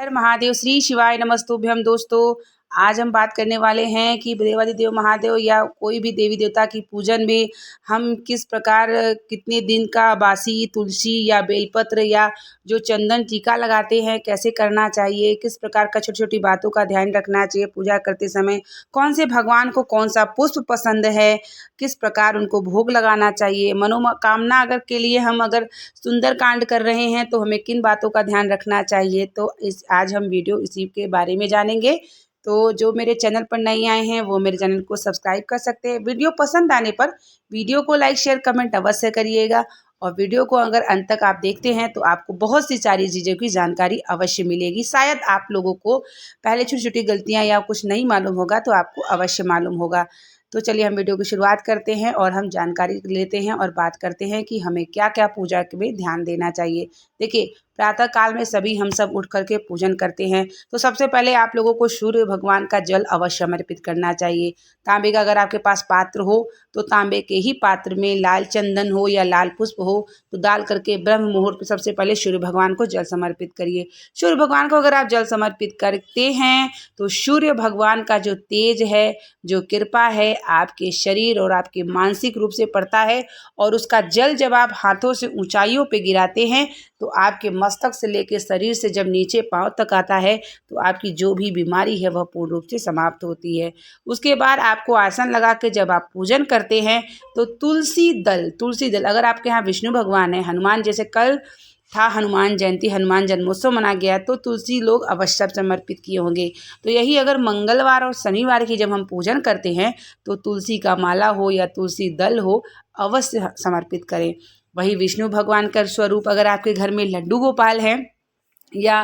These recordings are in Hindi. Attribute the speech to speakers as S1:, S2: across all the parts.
S1: हर महादेव, श्री शिवाय नमस्तुभ्यम। दोस्तों, आज हम बात करने वाले हैं कि देवाधिदेव महादेव या कोई भी देवी देवता की पूजन में हम किस प्रकार कितने दिन का बासी तुलसी या बेलपत्र या जो चंदन टीका लगाते हैं कैसे करना चाहिए, किस प्रकार का छोटी छोटी बातों का ध्यान रखना चाहिए पूजा करते समय, कौन से भगवान को कौन सा पुष्प पसंद है, किस प्रकार उनको भोग लगाना चाहिए, मनोकामना अगर के लिए हम अगर सुंदरकांड कर रहे हैं तो हमें किन बातों का ध्यान रखना चाहिए। तो आज हम वीडियो इसी के बारे में जानेंगे। तो जो मेरे चैनल पर नए आए हैं वो मेरे चैनल को सब्सक्राइब कर सकते हैं। वीडियो पसंद आने पर वीडियो को लाइक शेयर कमेंट अवश्य करिएगा और वीडियो को अगर अंत तक आप देखते हैं तो आपको बहुत सी सारी चीज़ों की जानकारी अवश्य मिलेगी। शायद आप लोगों को पहले छोटी छोटी गलतियां या कुछ नहीं मालूम होगा तो आपको अवश्य मालूम होगा। तो चलिए हम वीडियो की शुरुआत करते हैं और हम जानकारी लेते हैं और बात करते हैं कि हमें क्या क्या पूजा में ध्यान देना चाहिए। देखिए, प्रातः काल में सभी हम सब उठ करके पूजन करते हैं तो सबसे पहले आप लोगों को सूर्य भगवान का जल अवश्य समर्पित करना चाहिए। तांबे का अगर आपके पास पात्र हो तो तांबे के ही पात्र में लाल चंदन हो या लाल पुष्प हो तो डाल करके ब्रह्म मुहूर्त में सबसे पहले सूर्य भगवान को जल समर्पित करिए। सूर्य भगवान को अगर आप जल समर्पित करते हैं तो सूर्य भगवान का जो तेज है, जो कृपा है आपके शरीर और आपके मानसिक रूप से पड़ता है और उसका जल जब आप हाथों से ऊंचाइयों पे गिराते हैं तो आपके मस्तक से लेकर शरीर से जब नीचे पांव तक आता है तो आपकी जो भी बीमारी है वह पूर्ण रूप से समाप्त होती है। उसके बाद आपको आसन लगा के जब आप पूजन करते हैं तो तुलसी दल अगर आपके यहाँ विष्णु भगवान है, हनुमान जैसे कल था हनुमान जयंती, हनुमान जन्मोत्सव मना गया तो तुलसी लोग अवश्य समर्पित किए होंगे। तो यही अगर मंगलवार और शनिवार की जब हम पूजन करते हैं तो तुलसी का माला हो या तुलसी दल हो अवश्य समर्पित करें। वही विष्णु भगवान का स्वरूप अगर आपके घर में लड्डू गोपाल है या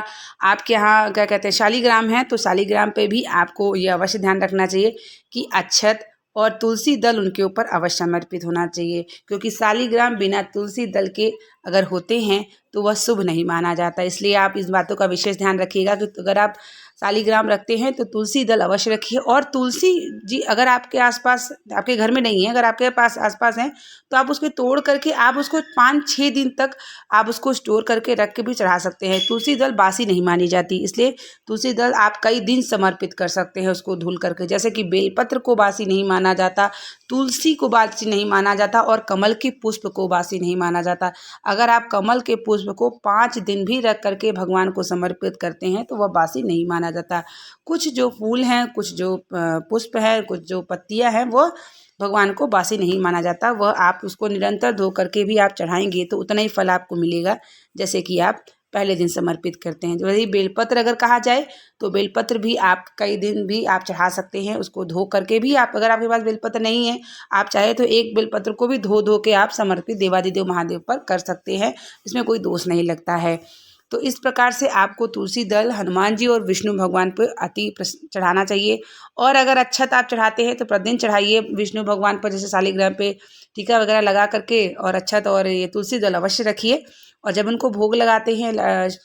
S1: आपके यहाँ क्या कहते हैं शालीग्राम है तो शालीग्राम पे भी आपको ये अवश्य ध्यान रखना चाहिए कि अक्षत और तुलसी दल उनके ऊपर अवश्य समर्पित होना चाहिए, क्योंकि शालीग्राम बिना तुलसी दल के अगर होते हैं तो वह शुभ नहीं माना जाता। इसलिए आप इस बातों का विशेष ध्यान रखिएगा कि अगर आप शालीग्राम रखते हैं तो तुलसी दल अवश्य रखिए। और तुलसी जी अगर आपके आसपास आपके घर में नहीं है, अगर आपके पास आसपास है तो आप उसको तोड़ करके आप उसको 5-6 दिन तक आप उसको स्टोर करके रख के भी चढ़ा सकते हैं। तुलसी दल बासी नहीं मानी जाती, इसलिए तुलसी दल आप कई दिन समर्पित कर सकते हैं उसको धुल करके। जैसे कि बेलपत्र को बासी नहीं माना जाता, तुलसी को बासी नहीं माना जाता और कमल के पुष्प को बासी नहीं माना जाता। अगर आप कमल के पुष्प को 5 दिन भी रख करके भगवान को समर्पित करते हैं तो वह बासी नहीं माना जाता। कुछ जो फूल हैं, कुछ जो पुष्प है, कुछ जो पत्तियां हैं वो भगवान को बासी नहीं माना जाता। वह आप उसको निरंतर धो करके भी आप चढ़ाएंगे तो उतना ही फल आपको मिलेगा जैसे कि आप पहले दिन समर्पित करते हैं। वही बेलपत्र अगर कहा जाए तो बेलपत्र भी आप कई दिन भी आप चढ़ा सकते हैं, उसको धो करके भी आप अगर आपके पास बेलपत्र नहीं है आप चाहे तो एक बेलपत्र को भी धो के आप समर्पित देवाधिदेव महादेव पर कर सकते हैं, इसमें कोई दोष नहीं लगता है। तो इस प्रकार से आपको तुलसी दल हनुमान जी और विष्णु भगवान पर अति चढ़ाना चाहिए। और अगर अक्षत आप चढ़ाते हैं तो प्रतिदिन चढ़ाइए विष्णु भगवान पर, जैसे शालीग्राम पे टीका वगैरह लगा करके और अक्षत और ये तुलसी दल अवश्य रखिए। और जब उनको भोग लगाते हैं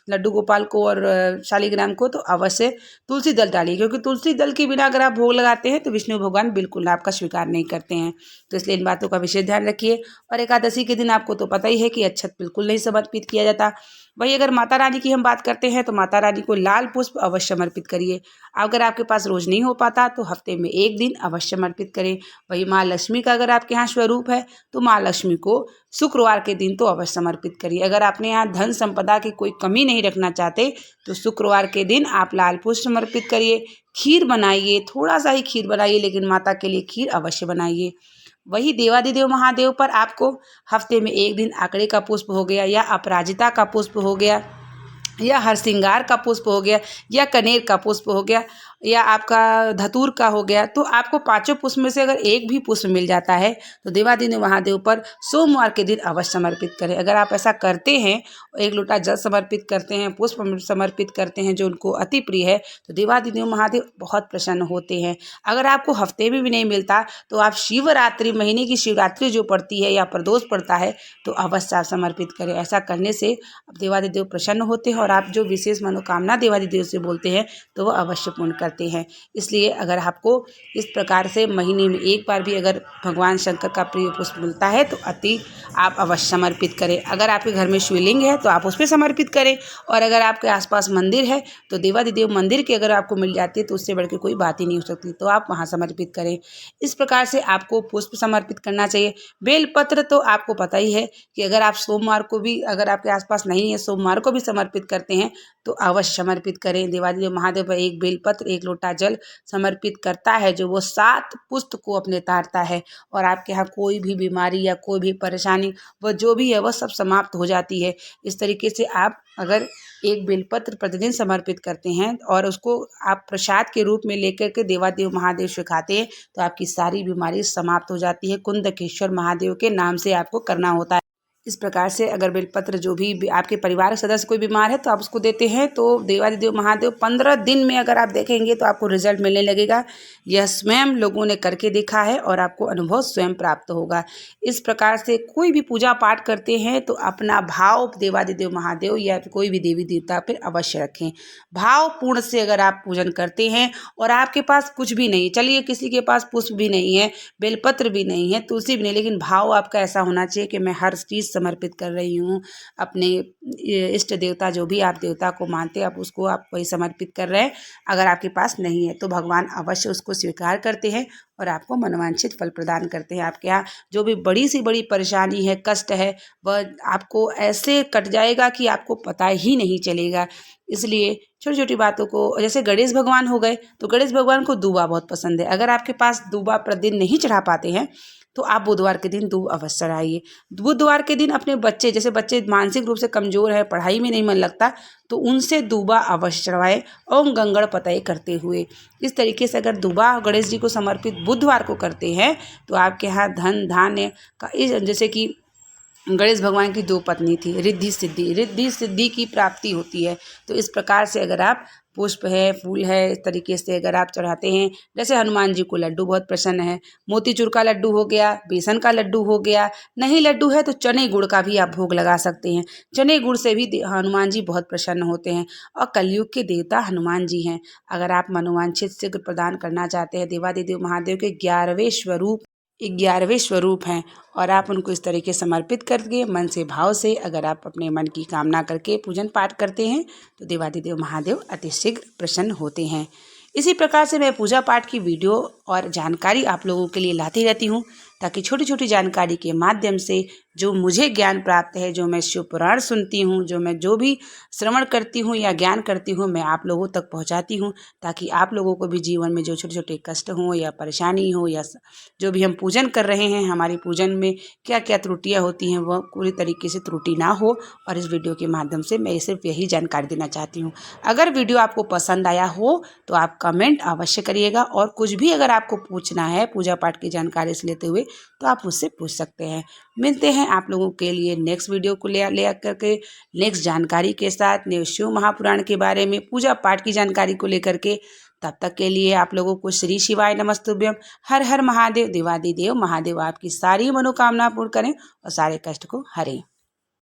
S1: लड्डू गोपाल को और शालीग्राम को तो अवश्य तुलसी दल डालिए, क्योंकि तुलसी दल के बिना अगर आप भोग लगाते हैं तो विष्णु भगवान बिल्कुल आपका स्वीकार नहीं करते हैं। तो इसलिए इन बातों का विशेष ध्यान रखिए। और एकादशी के दिन आपको तो पता ही है कि अक्षत बिल्कुल नहीं समर्पित किया जाता। वही अगर माता रानी की हम बात करते हैं तो माता रानी को लाल पुष्प अवश्य समर्पित करिए। अगर आपके पास रोज नहीं हो पाता तो हफ्ते में एक दिन अवश्य समर्पित करें। वही माँ लक्ष्मी का अगर आपके यहाँ स्वरूप है तो माँ लक्ष्मी को शुक्रवार के दिन तो अवश्य समर्पित करिए। अगर आपने यहाँ धन संपदा की कोई कमी नहीं रखना चाहते तो शुक्रवार के दिन आप लाल पुष्प समर्पित करिए। खीर बनाइए, थोड़ा सा ही खीर बनाइए लेकिन माता के लिए खीर अवश्य बनाइए। वही देवाधिदेव महादेव पर आपको हफ्ते में एक दिन आंकड़े का पुष्प हो गया या अपराजिता का पुष्प हो गया या हरसिंगार का पुष्प हो गया या कनेर का पुष्प हो गया या आपका धतूर का हो गया, तो आपको 5 पुष्प में से अगर एक भी पुष्प मिल जाता है तो देवाधिदेव महादेव पर सोमवार के दिन अवश्य समर्पित करें। अगर आप ऐसा करते हैं, एक लोटा जल समर्पित करते हैं, पुष्प समर्पित करते हैं जो उनको अति प्रिय है, तो देवाधिदेव महादेव बहुत प्रसन्न होते हैं। अगर आपको हफ्ते में भी नहीं मिलता तो आप शिवरात्रि, महीने की शिवरात्रि जो पड़ती है या प्रदोष पड़ता है तो अवश्य आप समर्पित करें। ऐसा करने से देवाधिदेव प्रसन्न होते हैं और आप जो विशेष मनोकामना देवादिदेव से बोलते हैं तो वो अवश्य पूर्ण करते हैं। इसलिए अगर आपको इस प्रकार से महीने में एक बार भी अगर भगवान शंकर का प्रिय पुष्प मिलता है तो अति आप अवश्य समर्पित करें। अगर आपके घर में शिवलिंग है तो आप उस पर समर्पित करें, और अगर आपके आसपास मंदिर है तो देवादिदेव मंदिर की अगर आपको मिल जाती है तो उससे बढ़ के कोई बात ही नहीं हो सकती, तो आप वहाँ समर्पित करें। इस प्रकार से आपको पुष्प समर्पित करना चाहिए। बेलपत्र तो आपको पता ही है कि अगर आप सोमवार को भी, अगर आपके आसपास नहीं है, सोमवार को भी समर्पित करते हैं तो अवश्य समर्पित करें। देवादिदेव महादेव पर एक बेलपत्र, एक लोटा जल समर्पित करता है जो वो 7 पुष्प को अपने तारता है, और आपके यहाँ कोई भी बीमारी या कोई भी परेशानी वह जो भी है वह सब समाप्त हो जाती है। इस तरीके से आप अगर एक बेलपत्र प्रतिदिन समर्पित करते हैं और उसको आप प्रसाद के रूप में लेकर के देवादेव महादेव से खाते हैं तो आपकी सारी बीमारी समाप्त हो जाती है। कुंदकेश्वर महादेव के नाम से आपको करना होता है। इस प्रकार से अगर बेलपत्र जो भी आपके परिवार के सदस्य कोई बीमार है तो आप उसको देते हैं तो देवादिदेव महादेव 15 दिन में अगर आप देखेंगे तो आपको रिजल्ट मिलने लगेगा। यह स्वयं लोगों ने करके देखा है और आपको अनुभव स्वयं प्राप्त होगा। इस प्रकार से कोई भी पूजा पाठ करते हैं तो अपना भाव देवादिदेव महादेव या कोई भी देवी देवता पर अवश्य रखें। भाव पूर्ण से अगर आप पूजन करते हैं और आपके पास कुछ भी नहीं, चलिए किसी के पास पुष्प भी नहीं है, बेलपत्र भी नहीं है, तुलसी भी नहीं, लेकिन भाव आपका ऐसा होना चाहिए कि मैं हर चीज़ समर्पित कर रही हूँ अपने इष्ट देवता, जो भी आप देवता को मानते हैं आप उसको आप वही समर्पित कर रहे हैं। अगर आपके पास नहीं है तो भगवान अवश्य उसको स्वीकार करते हैं और आपको मनोवांछित फल प्रदान करते हैं। आपके यहाँ जो भी बड़ी सी बड़ी परेशानी है, कष्ट है, वह आपको ऐसे कट जाएगा कि आपको पता ही नहीं चलेगा। इसलिए छोटी छोटी बातों को, जैसे गणेश भगवान हो गए तो गणेश भगवान को दूबा बहुत पसंद है। अगर आपके पास दूबा प्रतिदिन नहीं चढ़ा पाते हैं तो आप बुधवार के दिन दूब अवश्य चढ़ाइए। बुधवार के दिन अपने बच्चे, जैसे बच्चे मानसिक रूप से कमज़ोर है, पढ़ाई में नहीं मन लगता, तो उनसे दूबा अवश्य चढ़वाएं ओम गंगड़ पतये करते हुए। इस तरीके से अगर दूबा गणेश जी को समर्पित बुधवार को करते हैं तो आपके यहाँ धन धान्य का, जैसे कि गणेश भगवान की 2 पत्नी थी, रिद्धि सिद्धि की प्राप्ति होती है। तो इस प्रकार से अगर आप पुष्प है, फूल है, इस तरीके से अगर आप चढ़ाते हैं, जैसे हनुमान जी को लड्डू बहुत प्रसन्न है, मोतीचूर का लड्डू हो गया, बेसन का लड्डू हो गया, नहीं लड्डू है तो चने गुड़ का भी आप भोग लगा सकते हैं। चने गुड़ से भी हनुमान जी बहुत प्रसन्न होते हैं और कलयुग के देवता हनुमान जी हैं। अगर आप मनोवांछित शीघ्र प्रदान करना चाहते हैं, देवादिदेव महादेव के 11वें स्वरूप हैं और आप उनको इस तरीके समर्पित करके मन से भाव से अगर आप अपने मन की कामना करके पूजन पाठ करते हैं तो देवादिदेव महादेव अतिशीघ्र प्रसन्न होते हैं। इसी प्रकार से मैं पूजा पाठ की वीडियो और जानकारी आप लोगों के लिए लाती रहती हूँ ताकि छोटी छोटी जानकारी के माध्यम से जो मुझे ज्ञान प्राप्त है, जो मैं शिव पुराण सुनती हूँ, जो मैं जो भी श्रवण करती हूँ या ज्ञान करती हूँ, मैं आप लोगों तक पहुँचाती हूँ ताकि आप लोगों को भी जीवन में जो छोटे छोटे कष्ट हों या परेशानी हो या जो भी हम पूजन कर रहे हैं, हमारी पूजन में क्या क्या त्रुटियाँ होती हैं वह पूरी तरीके से त्रुटि ना हो। और इस वीडियो के माध्यम से मैं सिर्फ यही जानकारी देना चाहती हूँ। अगर वीडियो आपको पसंद आया हो तो आप कमेंट अवश्य करिएगा, और कुछ भी अगर आपको पूछना है पूजा पाठ की जानकारी से लेते हुए तो आप मुझसे पूछ सकते हैं। मिलते हैं आप लोगों के लिए नेक्स्ट वीडियो को ले करके, नेक्स्ट जानकारी के साथ, शिव महापुराण के बारे में, पूजा पाठ की जानकारी को लेकर के। तब तक के लिए आप लोगों को श्री शिवाय नमस्तुभ्यम। हर हर महादेव। देवादिदेव महादेव आपकी सारी मनोकामना पूर्ण करें और सारे कष्ट को हरें।